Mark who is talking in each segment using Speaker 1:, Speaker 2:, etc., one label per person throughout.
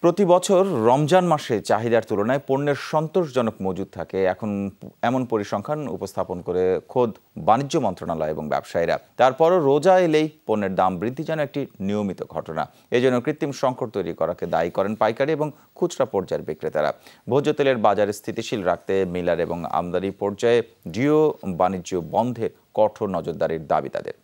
Speaker 1: প্রতি বছর রমজান মাসে চাহিদার তুলনায় পণ্যের সন্তোষজনক মজুদ থাকে এমন পরিসংখ্যান উপস্থাপন করে খোদ বাণিজ্য মন্ত্রণালয় এবং ব্যবসায়ীরা। তারপরও রোজা এলেই পণ্যের দাম বৃদ্ধি যেন একটি নিয়মিত ঘটনা। এজন্য কৃত্রিম সংকট তৈরি করাকে দায়ী করেন পাইকারি এবং খুচরা পর্যায়ের বিক্রেতারা। ভোজ্য তেলের বাজার স্থিতিশীল রাখতে মিলার এবং আমদানি পর্যায়ে ডিও বাণিজ্য বন্ধে কঠোর নজরদারির দাবি তাদের।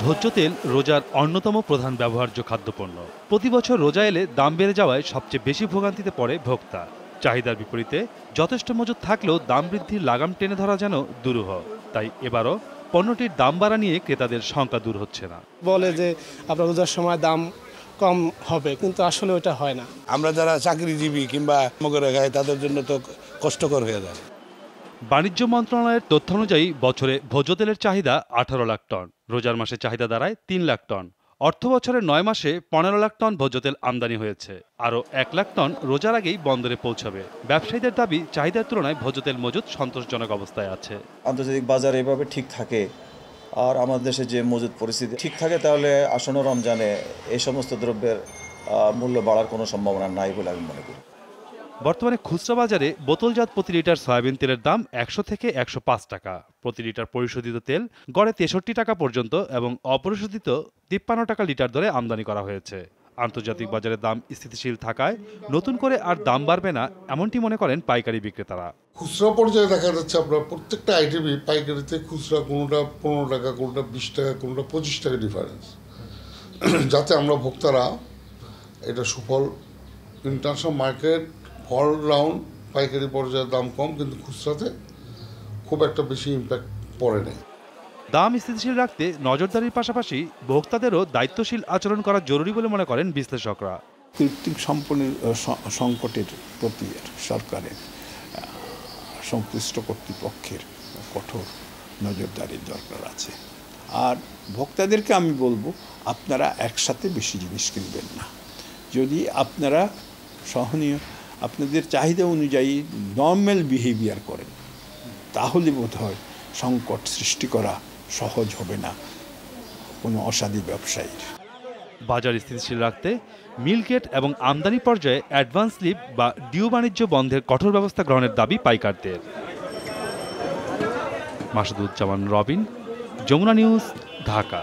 Speaker 2: ভোজ্য তেল রোজার অন্যতম প্রধান ব্যবহার্য খাদ্যপণ্য। প্রতি বছর রোজা এলে দাম বেড়ে যাওয়ায় সবচেয়ে বেশি ভোগান্তিতে পড়ে ভোক্তা। চাহিদার বিপরীতে যথেষ্ট মজুদ থাকলেও দাম বৃদ্ধির লাগাম টেনে ধরা যেন দুরূহ। তাই এবারও পণ্যটির দাম বাড়া নিয়ে ক্রেতাদের শঙ্কা দূর হচ্ছে না।
Speaker 3: বলে যে আপনার রোজার সময় দাম কম হবে, কিন্তু আসলে ওটা হয় না।
Speaker 4: আমরা যারা চাকরিজীবী কিংবা মগরে খাই তাদের জন্য তো কষ্টকর হয়ে যায়।
Speaker 2: বাণিজ্য মন্ত্রণালয়ের তথ্য অনুযায়ী বছরে ভোজ্য তেলের চাহিদা 18 লাখ টন, রোজার মাসে চাহিদা দাঁড়ায় 3 লাখ টন। অর্থ বছরের 9 মাসে 15 লাখ টন ভোজ্য তেল আমদানি হয়েছে। আরও 1 লাখ টন রোজার আগেই বন্দরে পৌঁছাবে। ব্যবসায়ীদের দাবি, চাহিদার তুলনায় ভোজ্য তেল মজুদ সন্তোষজনক অবস্থায় আছে।
Speaker 5: আন্তর্জাতিক বাজার এভাবে ঠিক থাকে আর আমাদের দেশে যে মজুদ পরিস্থিতি ঠিক থাকে, তাহলে আসন্ন রমজানে এই সমস্ত দ্রব্যের মূল্য বাড়ার কোনো সম্ভাবনা নাই বলে আমি মনে করি।
Speaker 2: বর্তমানে খুচরা বাজারে বোতলজাত প্রতি লিটার সয়াবিন তেলের দাম 100 থেকে 105 টাকা। প্রতি লিটার পরিশোধিত তেল গড়ে 63 টাকা পর্যন্ত এবং অপরিশোধিত 53 টাকা লিটার দরে আমদানি করা হয়েছে। আন্তর্জাতিক বাজারে দাম স্থিতিশীল থাকায় নতুন করে আর দাম বাড়বে না, এমনটি মনে করেন পাইকারি বিক্রেতারা।
Speaker 6: খুচরা পর্যায়ে দেখা যাচ্ছে আপনার প্রত্যেকটা আইটেমই পাইকারিতে খুচরা কোনোটা 15 টাকা, কোনোটা 20 টাকা, কোনোটা 25 টাকা ডিফারেন্স, যাতে আমরা ভোক্তারা এটা সুফল। ইন্টারন্যাশনাল মার্কেট অল রাউন্ড পাইকারি পর্যায়ে দাম কম, কিন্তু খুচরাতে খুব একটা বেশি ইম্প্যাক্ট পড়ে নেই।
Speaker 2: দাম স্থিতিশীল রাখতে নজরদারির পাশাপাশি ভোক্তাদেরও দায়িত্বশীল আচরণ করা জরুরি বলে মনে করেন বিশ্লেষকরা।
Speaker 7: কৃত্রিম সংকটের প্রতি সরকারের সংশ্লিষ্ট কর্তৃপক্ষের কঠোর নজরদারির দরকার আছে। আর ভোক্তাদেরকে আমি বলবো, আপনারা একসাথে বেশি জিনিস কিনবেন না। যদি আপনারা সহনীয় আপনাদের চাহিদা অনুযায়ী নর্মাল বিহেভিয়ার করেন, তাহলে বোধহয় সংকট সৃষ্টি করা সহজ হবে না কোনো অসাধু ব্যবসায়ীর।
Speaker 2: বাজার স্থিতিশীল রাখতে মিলগেট এবং আমদানি পর্যায়ে অ্যাডভান্স স্লিপ বা ডিও বাণিজ্য বন্ধের কঠোর ব্যবস্থা গ্রহণের দাবি পাইকারদের। মাসুদুজ্জামান রবিন, যমুনা নিউজ, ঢাকা।